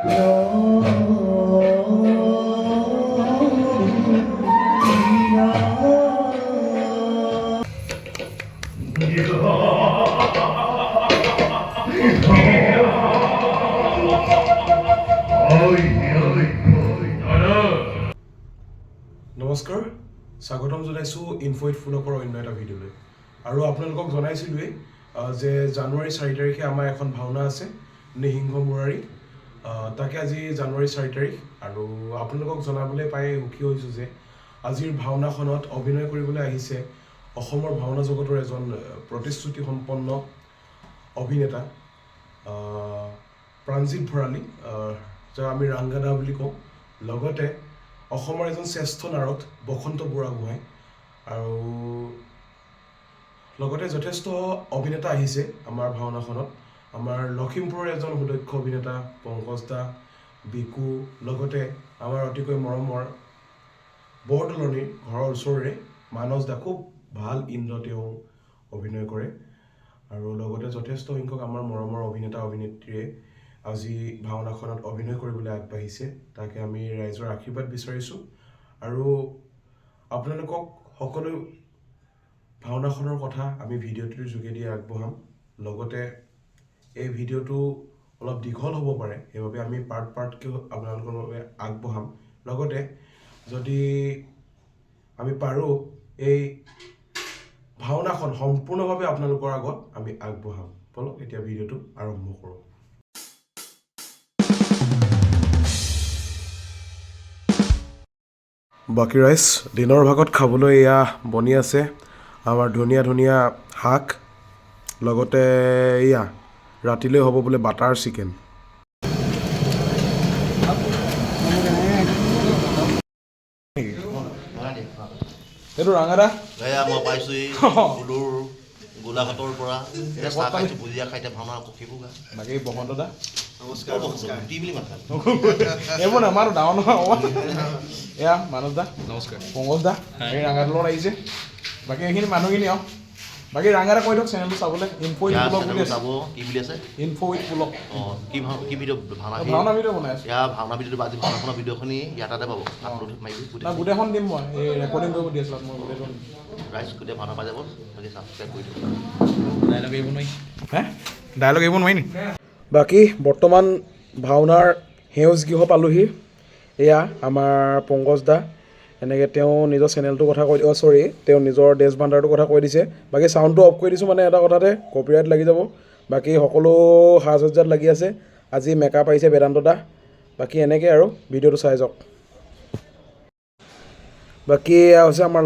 নমস্কাৰ স্বাগতম জনাইছোঁ ইনফোইট ফুলকৰ অন্য এটা ভিডিঅ'লৈ আৰু আপোনালোকক জনাইছিলোঁৱেই যে জানুৱাৰী 4 তাৰিখে আমাৰ এখন ভাওনা আছে নিহিংস মুৰাৰী তাকে আজি জানুৱাৰী 4 তাৰিখ আৰু আপোনালোকক জনাবলৈ পাই সুখী হৈছোঁ যে আজিৰ ভাওনাখনত অভিনয় কৰিবলৈ আহিছে অসমৰ ভাওনা জগতৰ এজন প্ৰতিশ্ৰুতি সম্পন্ন অভিনেতা প্ৰাণজিৎ ভৰালী যাক আমি ৰাংগাদা বুলি কওঁ লগতে অসমৰ এজন শ্ৰেষ্ঠ নাৰদ বসন্ত বুঢ়াগোহাঁই আৰু লগতে যথেষ্ট অভিনেতা আহিছে আমাৰ ভাওনাখনত আমাৰ লখিমপুৰৰ এজন সুদক্ষ অভিনেতা পংকজ দা বিকু লগতে আমাৰ অতিকৈ মৰমৰ বৰদলনিৰ ঘৰৰ ওচৰৰে মানস দা খুব ভাল ইন্দ্ৰ তেওঁ অভিনয় কৰে আৰু লগতে যথেষ্ট সংখ্যক আমাৰ মৰমৰ অভিনেতা অভিনেত্ৰীয়ে আজি ভাওনাখনত অভিনয় কৰিবলৈ আগবাঢ়িছে তাকে আমি ৰাইজৰ আশীৰ্বাদ বিচাৰিছোঁ আৰু আপোনালোকক সকলো ভাওনাখনৰ কথা আমি ভিডিঅ'টোৰ যোগেদি আগবঢ়াম লগতে এই ভিডিঅ'টো অলপ দীঘল হ'ব পাৰে সেইবাবে আমি পাৰ্টকৈ আপোনালোকৰ বাবে আগবঢ়াম লগতে যদি আমি পাৰোঁ এই ভাওনাখন সম্পূৰ্ণভাৱে আপোনালোকৰ আগত আমি আগবঢ়াম বলক এতিয়া ভিডিঅ'টো আৰম্ভ কৰোঁ বাকী ৰাইজ দিনৰ ভাগত খাবলৈ এয়া বনি আছে আমাৰ ধুনীয়া ধুনীয়া শাক লগতে এয়া ৰাতিলৈ হ'ব বোলে বাটাৰ চিকেন এইটো ৰাঙাদা মই পাইছোঁ এই গোলাঘাটৰ পৰা চাহ খাইছোঁ ভুজিয়া খাইতে ভাওনা পঠিয়াব বাকী বসন্ত দা এইবোৰ আমাৰো ডাঙৰ নহয় এয়া মানস দা নমস্কাৰ পংকজ দা এই ৰাঙাদাৰ লগত আহিছে বাকী এইখিনি মানুহখিনি আৰু বাকী ৰাঙাদা কৈ দিয়ক চেনেলটো চাবলৈ ইনফো উইথ পুলক বুলি চাব কি বুলি আছে ইনফো উইথ পুলক কি ভিডিঅ' ভাওনা ভিডিঅ' বনাই আছোঁ ইয়াৰ ভাওনা ভিডিঅ'টো আজি ভাওনাখনৰ ভিডিঅ'খিনি ইয়াত তাতে পাব আপলোড মাৰিবি গোটেইখন দিম মই এই ৰেকৰ্ডিং কৰিব দি আছিলোঁ মই গোটেইখন ৰাইজ গোটেই ভাওনা পাই যাব বাকী ছাবস্ক্ৰাইব কৰি দিব ডাইলগ আহিব নোৱাৰি ডাইলগ আহিব নোৱাৰি নি বাকী বৰ্তমান ভাওনাৰ সেউজ গৃহ পালোহি এয়া আমাৰ পংকজ দা এনেকৈ তেওঁ নিজৰ চেনেলটোৰ কথা কৈ তেওঁ নিজৰ ডেছ বাণ্ডাৰটোৰ কথা কৈ দিছে বাকী চাউণ্ডটো অফ কৰি দিছোঁ মানে এটা কথাতে কপিৰাইট লাগি যাব বাকী সকলো সাজ সজ্জাত লাগি আছে আজি মেকআপ আহিছে বেদান্ত দা বাকী এনেকৈ আৰু ভিডিঅ'টো চাই যাওক বাকী এয়া হৈছে আমাৰ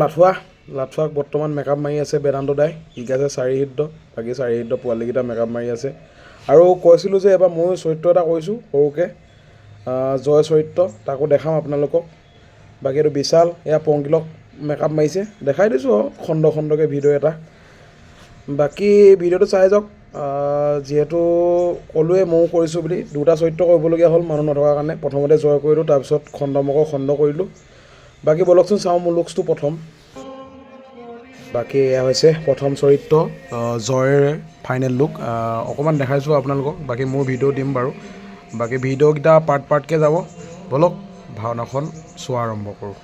লাঠুৱাক বৰ্তমান মেকআপ মাৰি আছে বেদান্ত দাই শিকাইছে চাৰিহৃদ বাকী চাৰিহৃদ পোৱালীকেইটা মেকআপ মাৰি আছে আৰু কৈছিলোঁ যে এবাৰ ময়ো চৰিত্ৰ এটা কৰিছোঁ সৰুকৈ জয় চৰিত্ৰ তাকো দেখাম আপোনালোকক বাকী এইটো বিশাল এয়া পংকিলক মেকআপ মাৰিছে দেখাই দিছোঁ খণ্ডকৈ ভিডিঅ' এটা বাকী ভিডিঅ'টো চাই যাওক যিহেতু ক'লোৱে ময়ো কৰিছোঁ বুলি দুটা চৰিত্ৰ কৰিবলগীয়া হ'ল মানুহ নথকাৰ কাৰণে প্ৰথমতে জয় কৰিলোঁ তাৰপিছত খণ্ড কৰিলোঁ বাকী বলকচোন চাওঁ মোৰ লুকছটো প্ৰথম বাকী এয়া হৈছে প্ৰথম চৰিত্ৰ জয়ৰ ফাইনেল লুক অকণমান দেখাইছোঁ আপোনালোকক বাকী মোৰ ভিডিঅ' দিম বাৰু বাকী ভিডিঅ'কেইটা পাৰ্টকৈ যাব বলক ভাওনাখন চোৱা আৰম্ভ কৰোঁ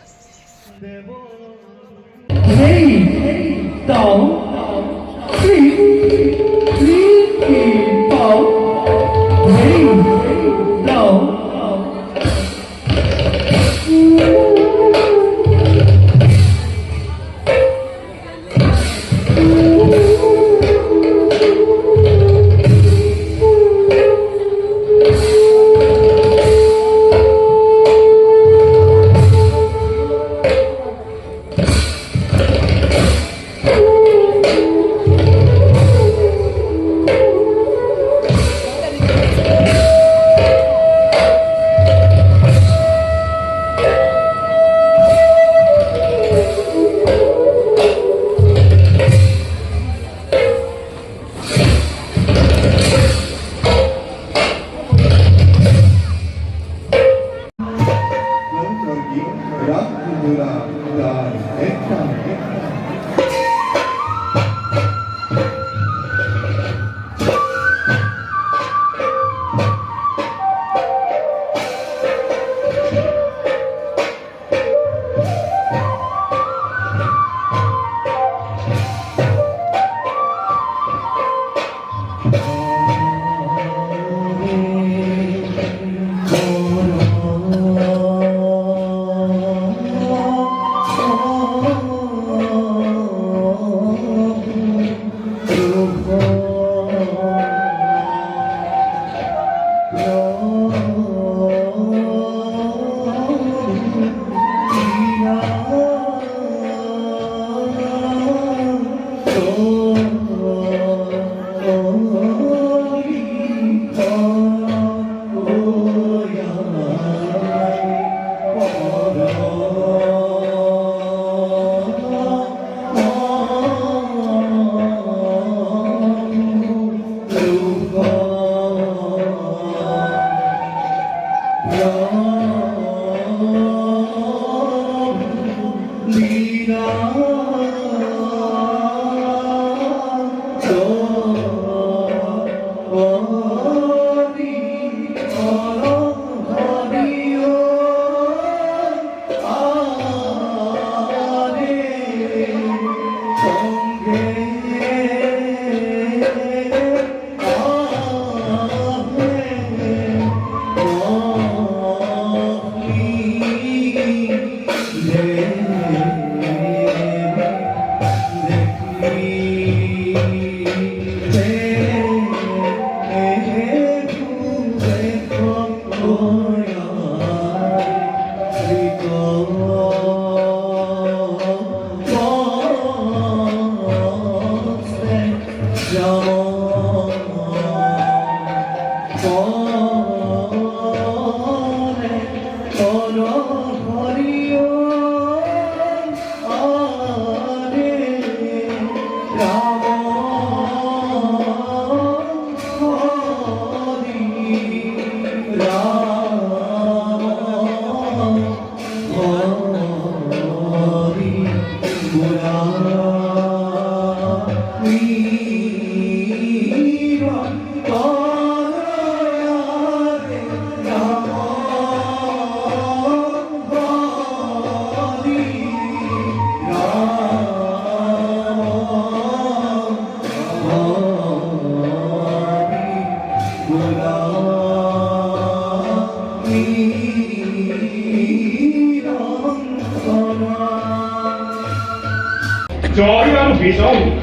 저희랑 비전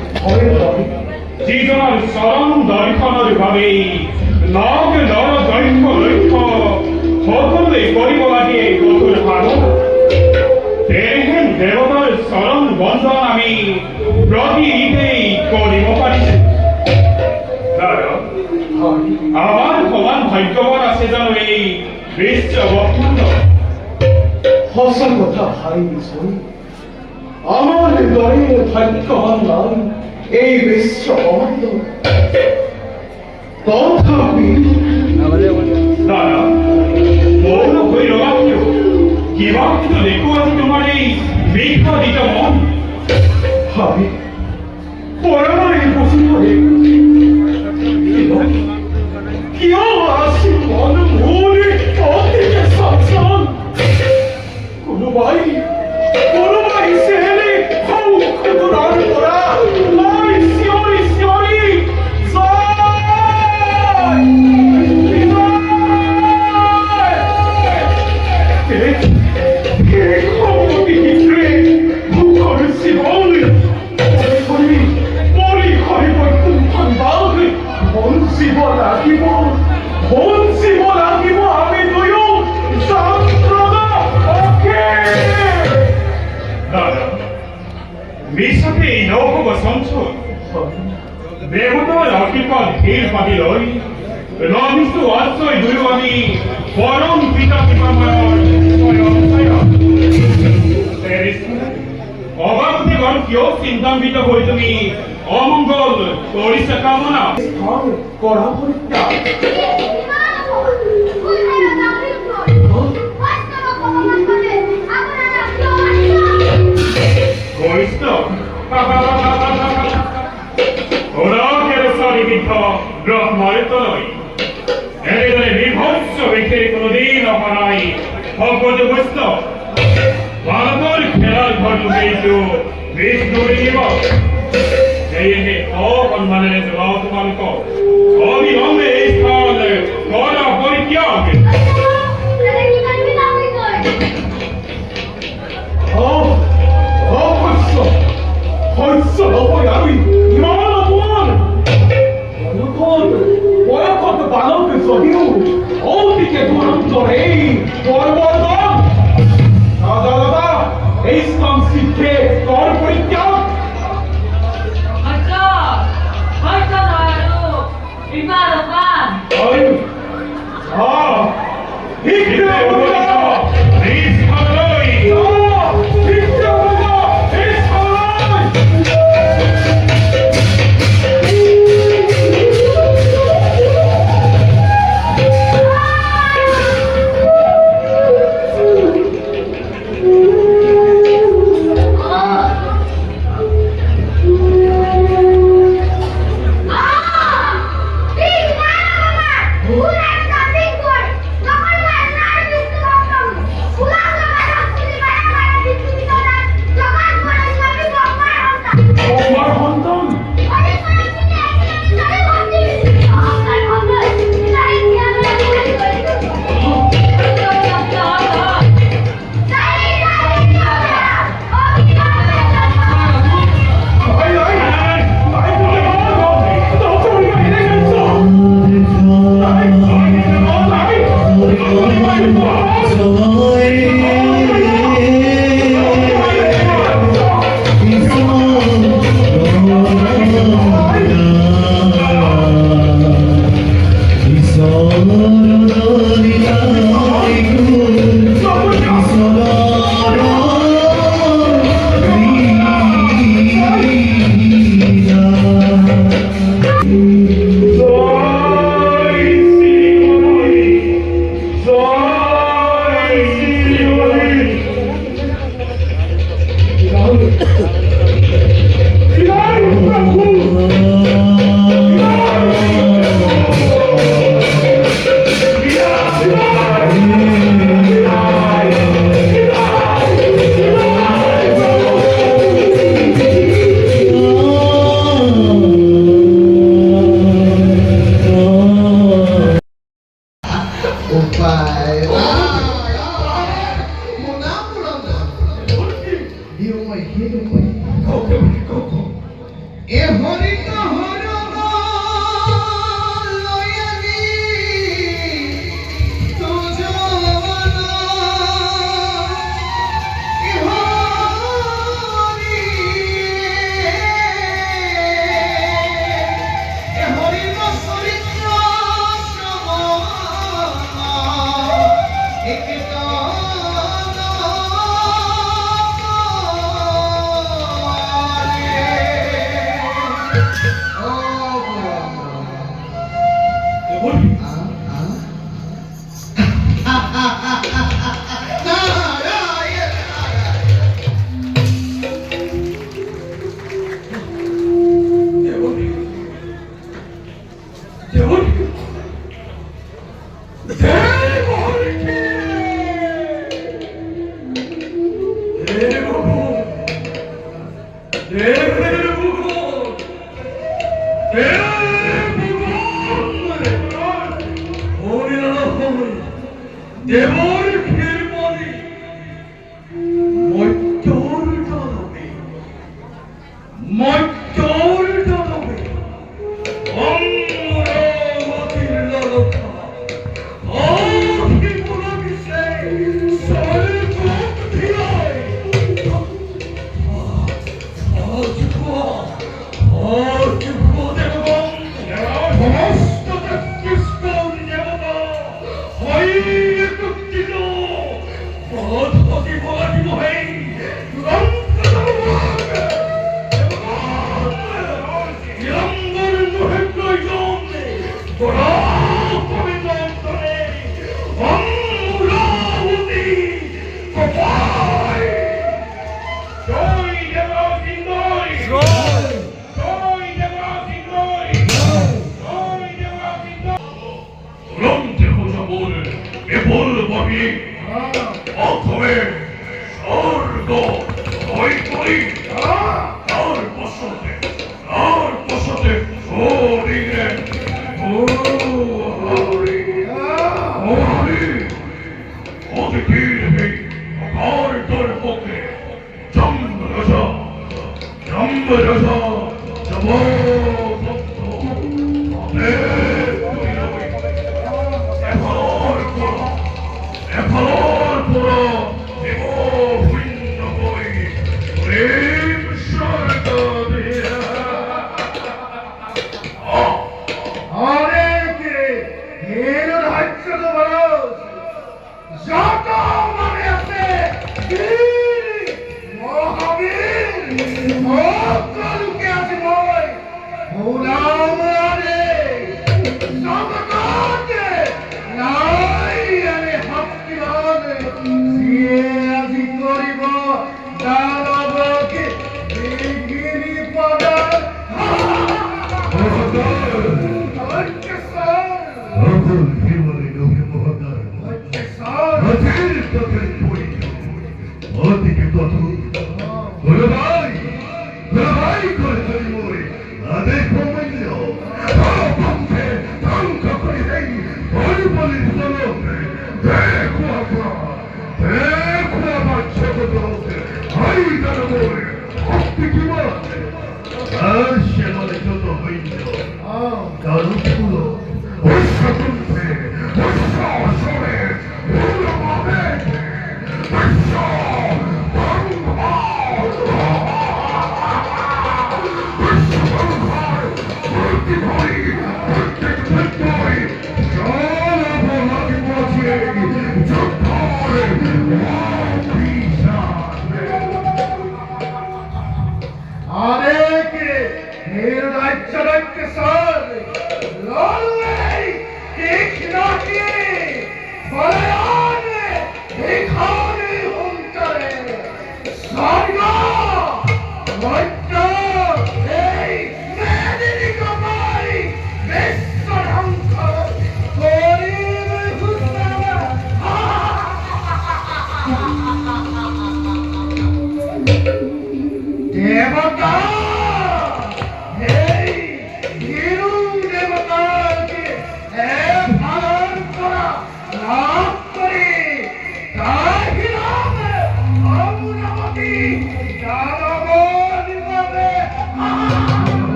지정한 사람 나리카나를 가비 나게 나라 나리카 허건의 거리고라기에 것을 하고 대행 대보다를 사람 원산함이 러기 이대의 거리고 파리시 나라 아만 거만 발표하라 세상의 미스터 워킹더 허상과 다 하이소이 아마리 너희의 발표한 난 에이비스 어만도 너타비 나라 모두 거리로갔죠 기왕도 내꺼 같은 동안에 메이커 니자몬 하비 뭐라는 무슨 말이야 기어하신 너는 오늘 어떻게 상상 고노바이 세리 하우 그도 나는 거야 아이 시오리 사이 미사케이 너코가 선수 내부터 라키파 데일 파딜로이 러미스 왔어이 누르와니 버런 비타키파마요 소용사야 세리스 어바쿠티 건 기억 신담비타 보이tum이 어문걸 오리사 까모나 다음에 거랑 버렸다 Questo ora che lo so di vinto Brahmaritto noi e vedere mi posso mettere con l'odino farai poco di questo ma non che l'altro vedo visto di vivo e io con manere solato manco ogni nome è stato ora poi chiami 벌써 너희 아루이 이만한 돈! 어느 돈? 뭐야 것도 만원겠어 히로 어떻게 돈은 너래 월월돈! 자자자자 에이스턴 시케 너를 보니까 어이 이때 보자 리스파로이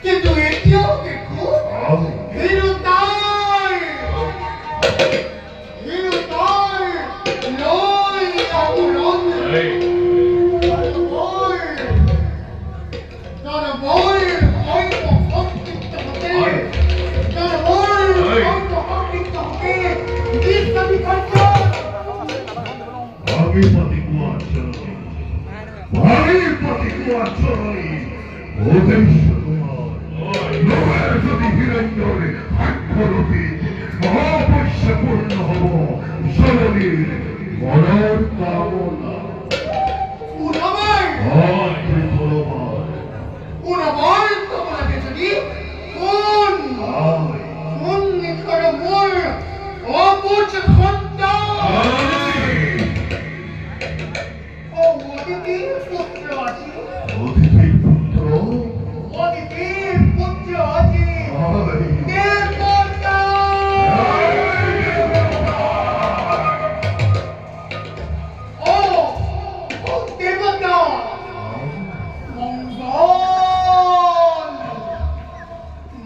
কিন্তু এটিও দেখো হিরুতাই লই আমরন জনবল ওই পক্ষিত হতে জনবল ওই পক্ষিত হতে দিশা বিকল্প আমি প্রতিকুয়া চরণী উদ্দেশ্য তোমার নয় যদি হিরণ্যর আক্ষরূপী মহাপৈশ্যপূর্ণ হব জননীর মনের কামনা উনামাই ত্রিফলবান উনামাই তোমাকে যদি কোন নিখর মোর অবুঝ খন্তা ও অদিতির পুত্র আছে অতিথির পুত্র অদিতির পুত্র আছে দেবতা ও দেবতা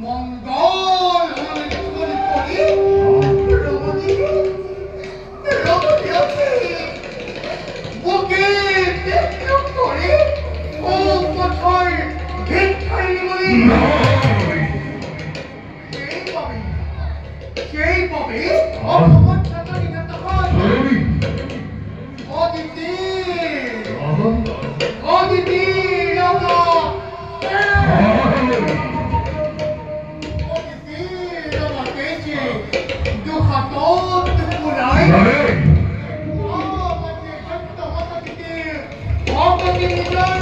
মঙ্গল হলে করি রমণী আছে বুকে দেখতে করে ও কোথায় ভিক্ষারি বলি সেই পাবে অপমান থাকারি না তখন অদিতি রাজা অদিতি রাজা পেয়েছে দুখাতত পুরাই আমাকে সত্য হতা দিতে অপতি নিজার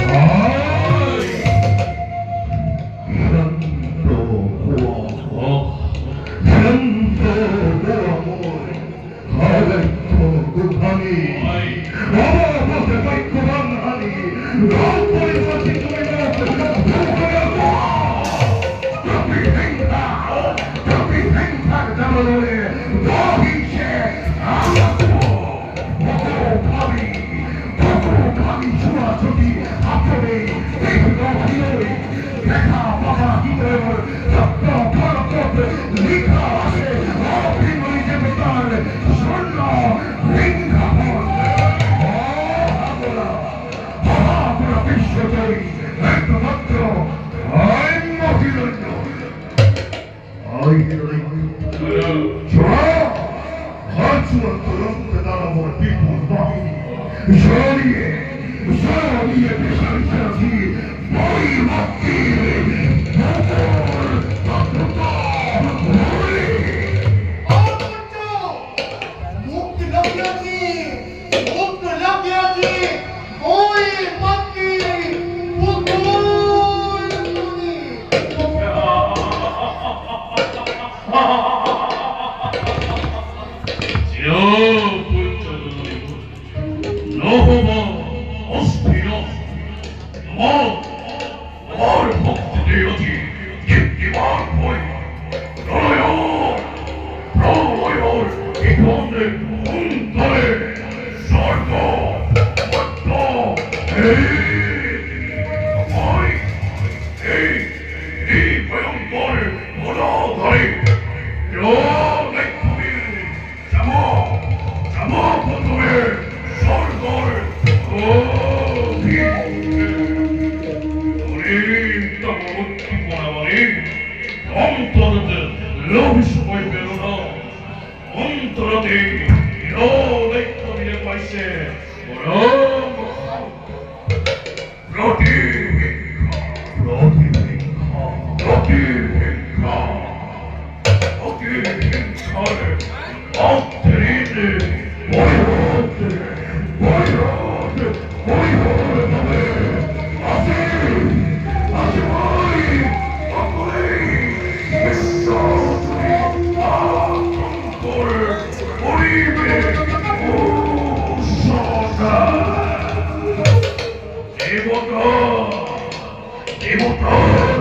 দেবতার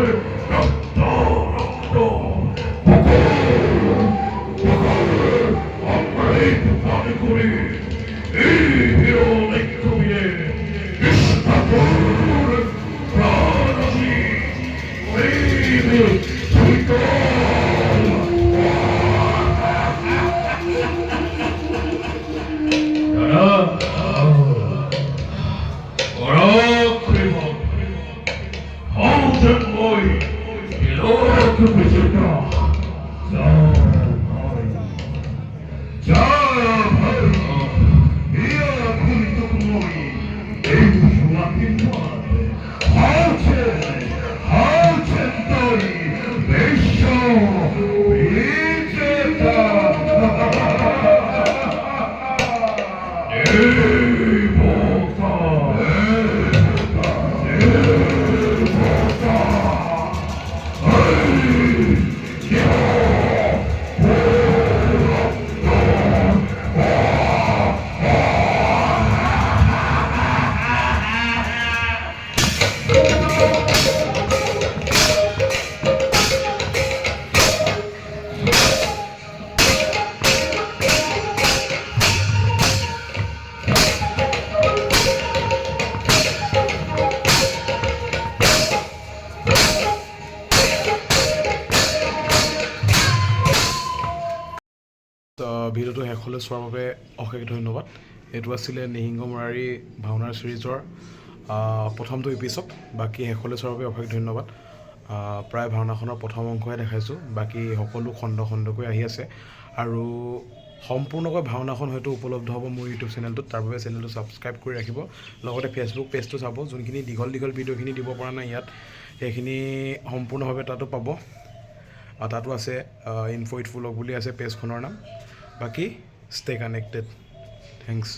রক্ত ভিডিঅ'টো শেষলৈ চোৱাৰ বাবে অশেষ ধন্যবাদ। এইটো আছিলে নিহিংগ মুৰাৰী ভাওনাৰ ছিৰিজৰ প্ৰথমটো এপিছড। বাকী শেষলৈ চোৱাৰ বাবে অশেষ ধন্যবাদ। প্ৰায় ভাওনাখনৰ প্ৰথম অংশহে দেখাইছোঁ, বাকী সকলো খণ্ড খণ্ডকৈ আহি আছে আৰু সম্পূৰ্ণকৈ ভাওনাখন হয়তো উপলব্ধ হ'ব মোৰ ইউটিউব চেনেলটোত। তাৰ বাবে চেনেলটো ছাবস্ক্ৰাইব কৰি ৰাখিব, লগতে ফেচবুক পেজটো চাব। যোনখিনি দীঘল ভিডিঅ'খিনি দিব পৰা নাই ইয়াত, সেইখিনি সম্পূৰ্ণভাৱে তাতো পাব। তাতো আছে ইনফো উইথ ভ্লগ বুলি আছে পেজখনৰ নাম। বাকী ষ্টে কানেক্টেড। থেংকছ।